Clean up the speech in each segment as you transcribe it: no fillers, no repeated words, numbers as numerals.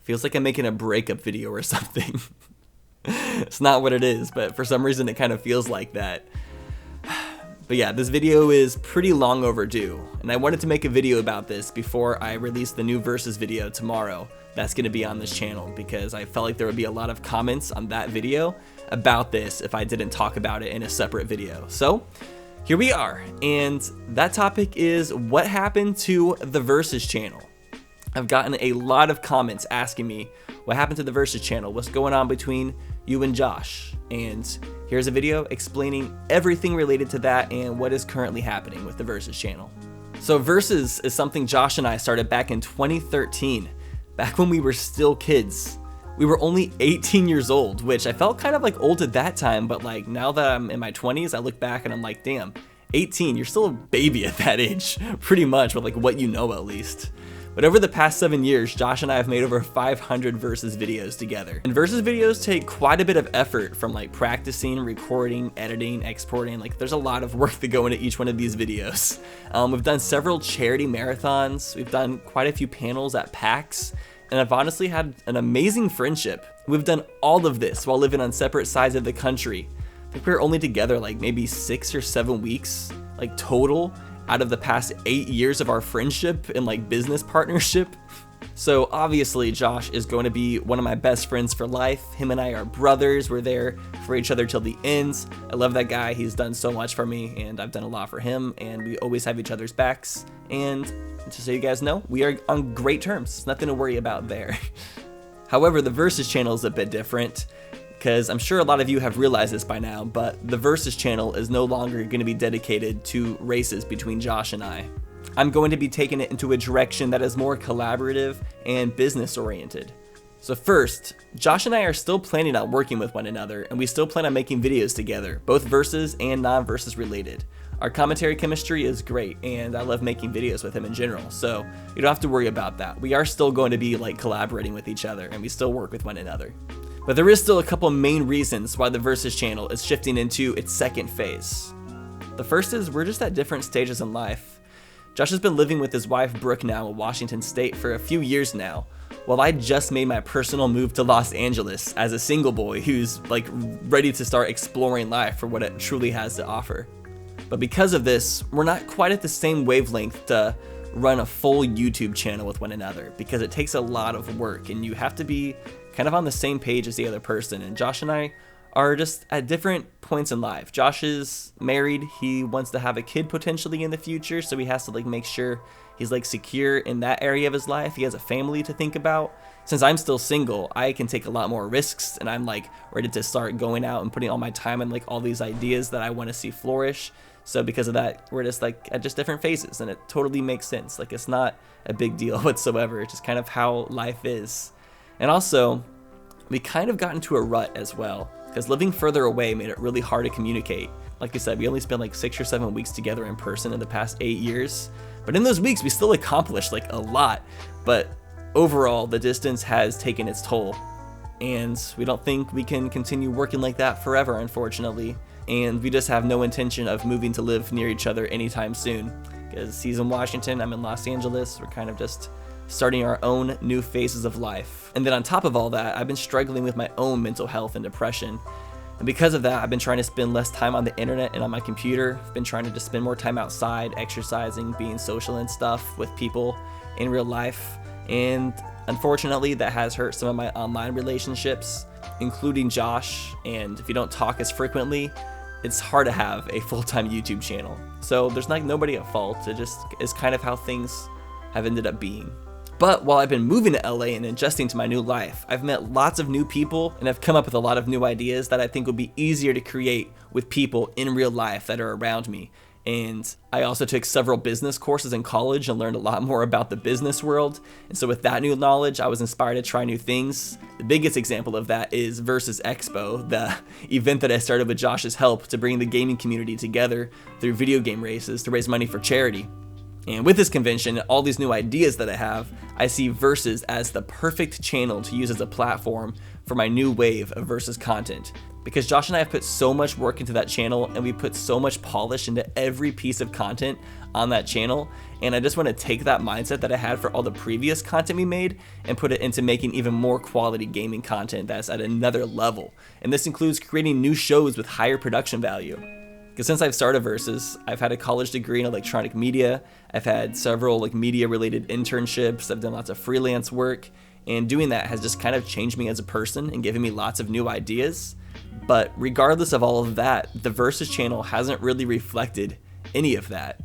Feels like I'm making a breakup video or something. It's not what it is, but for some reason it kind of feels like that. But yeah, this video is pretty long overdue, and I wanted to make a video about this before I release the new Versus video tomorrow that's going to be on this channel, because I felt like there would be a lot of comments on that video about this if I didn't talk about it in a separate video. So here we are, and that topic is what happened to the Versus channel. I've gotten a lot of comments asking me what happened to the Versus channel, what's going on between you and Josh, and here's a video explaining everything related to that and what is currently happening with the Versus channel. So Versus is something Josh and I started back in 2013, back when we were still kids. We were only 18 years old, which I felt kind of like old at that time, but like now that I'm in my 20s, I look back and I'm like, damn, 18, you're still a baby at that age, pretty much, with like what you know at least. But over the past 7 years, Josh and I have made over 500 Versus videos together. And Versus videos take quite a bit of effort, from like practicing, recording, editing, exporting. Like there's a lot of work that go into each one of these videos. We've done several charity marathons. We've done quite a few panels at PAX. And I've honestly had an amazing friendship. We've done all of this while living on separate sides of the country. I think we were only together like maybe 6 or 7 weeks, like total, out of the past 8 years of our friendship and like business partnership. So obviously Josh is going to be one of my best friends for life. Him and I are brothers. We're there for each other till the end. I love that guy. He's done so much for me, and I've done a lot for him, and we always have each other's backs. And just so you guys know, we are on great terms. There's nothing to worry about there. However, the Versus channel is a bit different, because I'm sure a lot of you have realized this by now, but the Versus channel is no longer going to be dedicated to races between Josh and I. I'm going to be taking it into a direction that is more collaborative and business oriented. So first, Josh and I are still planning on working with one another, and we still plan on making videos together, both Versus and non-Versus related. Our commentary chemistry is great, and I love making videos with him in general, so you don't have to worry about that. We are still going to be like collaborating with each other, and we still work with one another. But there is still a couple main reasons why the Versus channel is shifting into its second phase. The first is we're just at different stages in life. Josh has been living with his wife Brooke now in Washington State for a few years now, while I just made my personal move to Los Angeles as a single boy who's like ready to start exploring life for what it truly has to offer. But because of this, we're not quite at the same wavelength to run a full YouTube channel with one another, because it takes a lot of work and you have to be kind of on the same page as the other person. And Josh and I are just at different points in life. Josh is married. He wants to have a kid potentially in the future, so he has to like make sure he's like secure in that area of his life. He has a family to think about. Since I'm still single, I can take a lot more risks, and I'm like ready to start going out and putting all my time in like all these ideas that I want to see flourish. So because of that, we're just like at just different phases, and it totally makes sense. Like it's not a big deal whatsoever. It's just kind of how life is. And also, we kind of got into a rut as well, because living further away made it really hard to communicate. Like I said, we only spent like 6 or 7 weeks together in person in the past 8 years. But in those weeks, we still accomplished like a lot. But overall, the distance has taken its toll. And we don't think we can continue working like that forever, unfortunately. And we just have no intention of moving to live near each other anytime soon. Because he's in Washington, I'm in Los Angeles. We're kind of just starting our own new phases of life. And then on top of all that, I've been struggling with my own mental health and depression. And because of that, I've been trying to spend less time on the internet and on my computer. I've been trying to just spend more time outside, exercising, being social and stuff with people in real life. And unfortunately, that has hurt some of my online relationships, including Josh. And if you don't talk as frequently, it's hard to have a full-time YouTube channel. So there's like nobody at fault. It just is kind of how things have ended up being. But while I've been moving to LA and adjusting to my new life, I've met lots of new people, and I've come up with a lot of new ideas that I think would be easier to create with people in real life that are around me. And I also took several business courses in college and learned a lot more about the business world. And so with that new knowledge, I was inspired to try new things. The biggest example of that is Versus Expo, the event that I started with Josh's help to bring the gaming community together through video game races to raise money for charity. And with this convention, all these new ideas that I have, I see Versus as the perfect channel to use as a platform for my new wave of Versus content. Because Josh and I have put so much work into that channel, and we put so much polish into every piece of content on that channel, and I just want to take that mindset that I had for all the previous content we made and put it into making even more quality gaming content that's at another level. And this includes creating new shows with higher production value. Because since I've started Versus, I've had a college degree in electronic media, I've had several media related internships, I've done lots of freelance work, and doing that has just kind of changed me as a person and given me lots of new ideas. But regardless of all of that, the Versus channel hasn't really reflected any of that.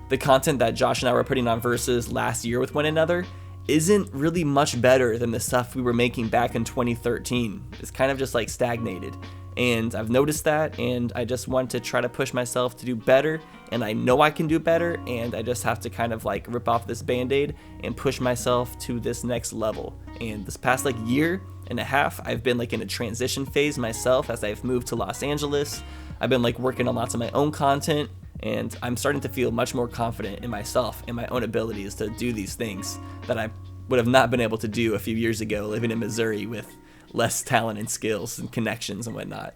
The content that Josh and I were putting on Versus last year with one another isn't really much better than the stuff we were making back in 2013. It's kind of just like stagnated. And I've noticed that, and I just want to try to push myself to do better, and I know I can do better, and I just have to kind of like rip off this band-aid and push myself to this next level. And this past like year and a half, I've been like in a transition phase myself as I've moved to Los Angeles. I've been like working on lots of my own content, and I'm starting to feel much more confident in myself and my own abilities to do these things that I would have not been able to do a few years ago living in Missouri with less talent and skills and connections and whatnot.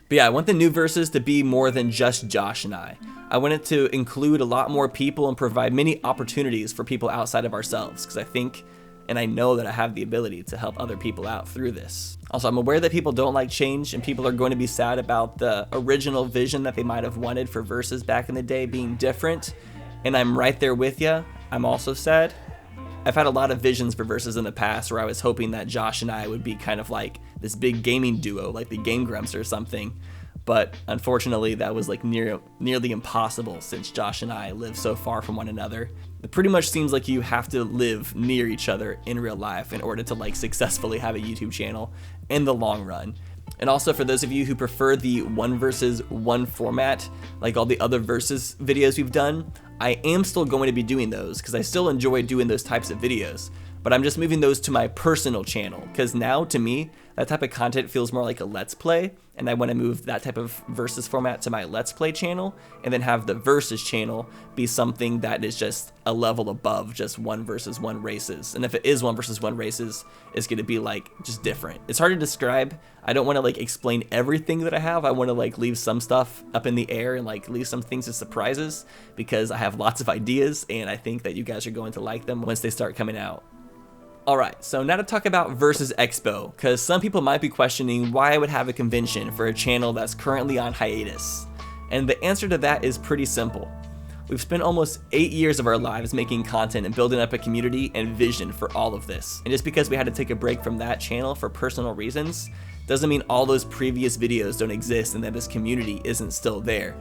But yeah, I want the new Versus to be more than just Josh and I. I want it to include a lot more people and provide many opportunities for people outside of ourselves, because I think and I know that I have the ability to help other people out through this. Also, I'm aware that people don't like change and people are going to be sad about the original vision that they might have wanted for Versus back in the day being different, and I'm right there with you. I'm also sad. I've had a lot of visions for Versus in the past where I was hoping that Josh and I would be kind of like this big gaming duo, like the Game Grumps or something. But unfortunately, that was like nearly impossible since Josh and I live so far from one another. It pretty much seems like you have to live near each other in real life in order to like successfully have a YouTube channel in the long run. And also for those of you who prefer the 1 versus 1 format, like all the other Versus videos we've done, I am still going to be doing those because I still enjoy doing those types of videos. But I'm just moving those to my personal channel because now to me, that type of content feels more like a Let's Play, and I want to move that type of Versus format to my Let's Play channel and then have the Versus channel be something that is just a level above just 1 versus 1 races. And if it is 1 versus 1 races, it's going to be like just different. It's hard to describe. I don't want to like explain everything that I have. I want to like leave some stuff up in the air and like leave some things as surprises because I have lots of ideas and I think that you guys are going to like them once they start coming out. Alright, so now to talk about Versus Expo, because some people might be questioning why I would have a convention for a channel that's currently on hiatus. And the answer to that is pretty simple. We've spent almost 8 years of our lives making content and building up a community and vision for all of this. And just because we had to take a break from that channel for personal reasons, doesn't mean all those previous videos don't exist and that this community isn't still there.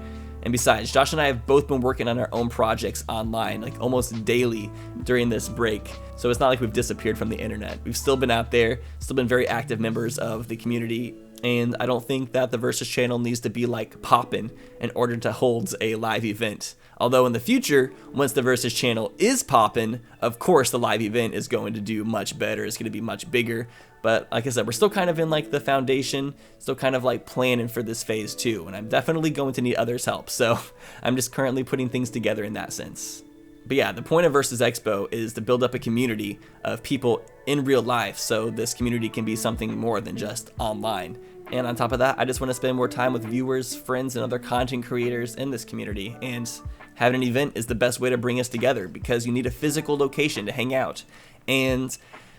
And besides, Josh and I have both been working on our own projects online, like almost daily during this break. So it's not like we've disappeared from the internet. We've still been out there, still been very active members of the community. And I don't think that the Versus channel needs to be like poppin' in order to hold a live event. Although in the future, once the Versus channel is poppin', of course the live event is going to do much better. It's going to be much bigger. But like I said, we're still kind of in like the foundation, still kind of like planning for this phase 2, and I'm definitely going to need others' help. So I'm just currently putting things together in that sense. But yeah, the point of Versus Expo is to build up a community of people in real life so this community can be something more than just online. And on top of that, I just want to spend more time with viewers, friends, and other content creators in this community. And having an event is the best way to bring us together because you need a physical location to hang out. And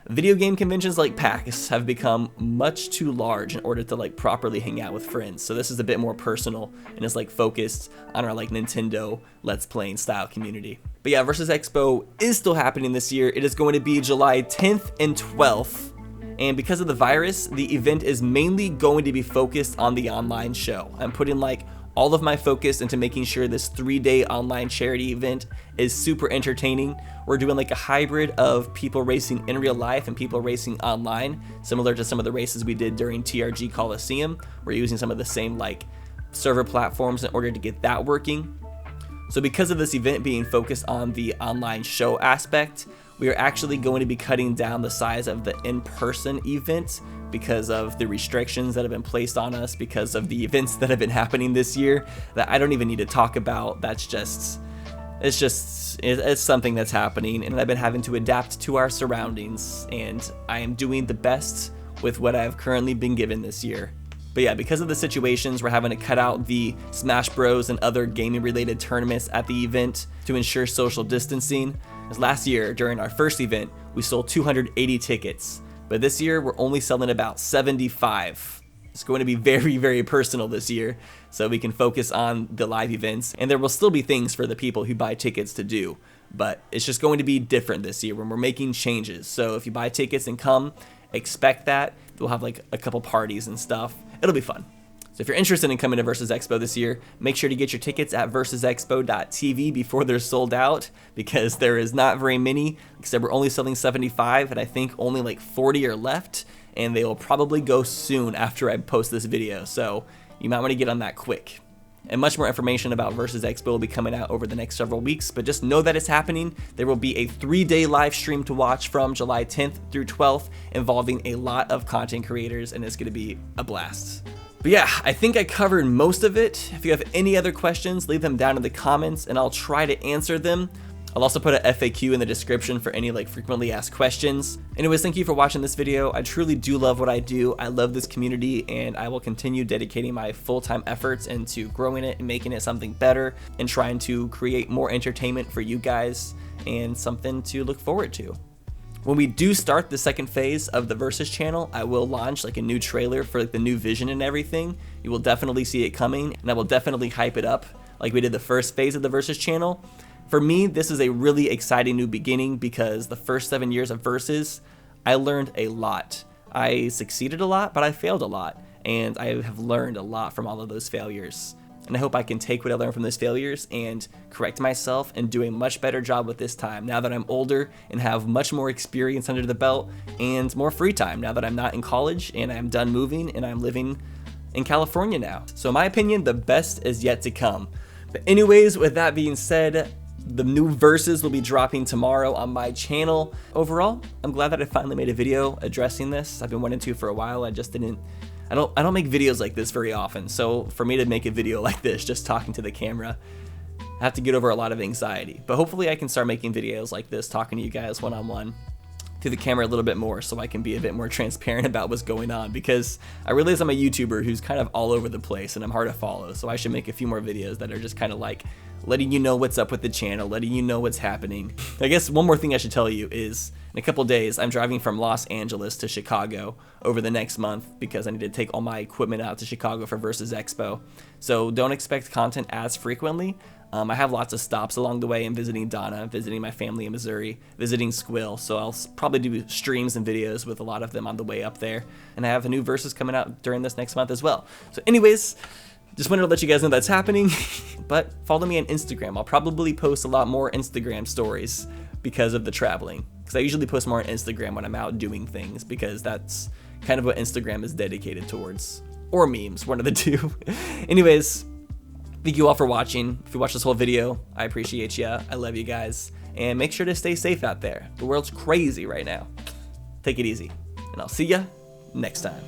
video game conventions like PAX have become much too large in order to like properly hang out with friends. So this is a bit more personal and is like focused on our like Nintendo Let's Playing style community. But yeah, Versus Expo is still happening this year. It is going to be July 10th and 12th. And because of the virus, the event is mainly going to be focused on the online show. I'm putting like all of my focus into making sure this 3-day online charity event is super entertaining. We're doing like a hybrid of people racing in real life and people racing online, similar to some of the races we did during TRG Coliseum. We're using some of the same like server platforms in order to get that working. So because of this event being focused on the online show aspect, we are actually going to be cutting down the size of the in-person event because of the restrictions that have been placed on us because of the events that have been happening this year that I don't even need to talk about. It's something that's happening, and I've been having to adapt to our surroundings, and I am doing the best with what I've currently been given this year. But But yeah, because of the situations, we're having to cut out the Smash Bros and other gaming related tournaments at the event to ensure social distancing. As last year, during our first event, we sold 280 tickets, but this year we're only selling about 75. It's going to be very, very personal this year, so we can focus on the live events, and there will still be things for the people who buy tickets to do, but it's just going to be different this year when we're making changes. So if you buy tickets and come, expect that. We'll have like a couple parties and stuff. It'll be fun. So if you're interested in coming to Versus Expo this year, make sure to get your tickets at versusexpo.tv before they're sold out, because there is not very many. Like I said, we're only selling 75, and I think only like 40 are left, and they will probably go soon after I post this video. So you might want to get on that quick. And much more information about Versus Expo will be coming out over the next several weeks, but just know that it's happening. There will be a 3-day live stream to watch from July 10th through 12th involving a lot of content creators, and it's going to be a blast. But yeah, I think I covered most of it. If you have any other questions, leave them down in the comments and I'll try to answer them. I'll also put a FAQ in the description for any like frequently asked questions. Anyways, thank you for watching this video. I truly do love what I do. I love this community, and I will continue dedicating my full-time efforts into growing it and making it something better and trying to create more entertainment for you guys and something to look forward to. When we do start the second phase of the Versus channel, I will launch like a new trailer for like the new vision and everything. You will definitely see it coming, and I will definitely hype it up like we did the first phase of the Versus channel. For me, this is a really exciting new beginning because the first 7 years of Versus, I learned a lot. I succeeded a lot, but I failed a lot, and I have learned a lot from all of those failures. And I hope I can take what I learned from those failures and correct myself and do a much better job with this time now that I'm older and have much more experience under the belt and more free time now that I'm not in college and I'm done moving and I'm living in California now. So in my opinion, the best is yet to come. But anyways, with that being said, the new Versus will be dropping tomorrow on my channel. Overall, I'm glad that I finally made a video addressing this. I've been wanting to for a while. I just didn't. I don't make videos like this very often. So for me to make a video like this, just talking to the camera, I have to get over a lot of anxiety. But hopefully I can start making videos like this, talking to you guys one-on-one through the camera a little bit more, so I can be a bit more transparent about what's going on, because I realize I'm a YouTuber who's kind of all over the place and I'm hard to follow. So I should make a few more videos that are just kind of like letting you know what's up with the channel, letting you know what's happening. I guess one more thing I should tell you is in a couple days, I'm driving from Los Angeles to Chicago over the next month because I need to take all my equipment out to Chicago for Versus Expo. So don't expect content as frequently. I have lots of stops along the way. I'm visiting Donna, visiting my family in Missouri, visiting Squill. So I'll probably do streams and videos with a lot of them on the way up there. And I have a new Versus coming out during this next month as well. So anyways, just wanted to let you guys know that's happening. But follow me on Instagram. I'll probably post a lot more Instagram stories because of the traveling. Because I usually post more on Instagram when I'm out doing things, because that's kind of what Instagram is dedicated towards. Or memes, one of the two. Anyways, thank you all for watching. If you watched this whole video, I appreciate you. I love you guys. And make sure to stay safe out there. The world's crazy right now. Take it easy. And I'll see ya next time.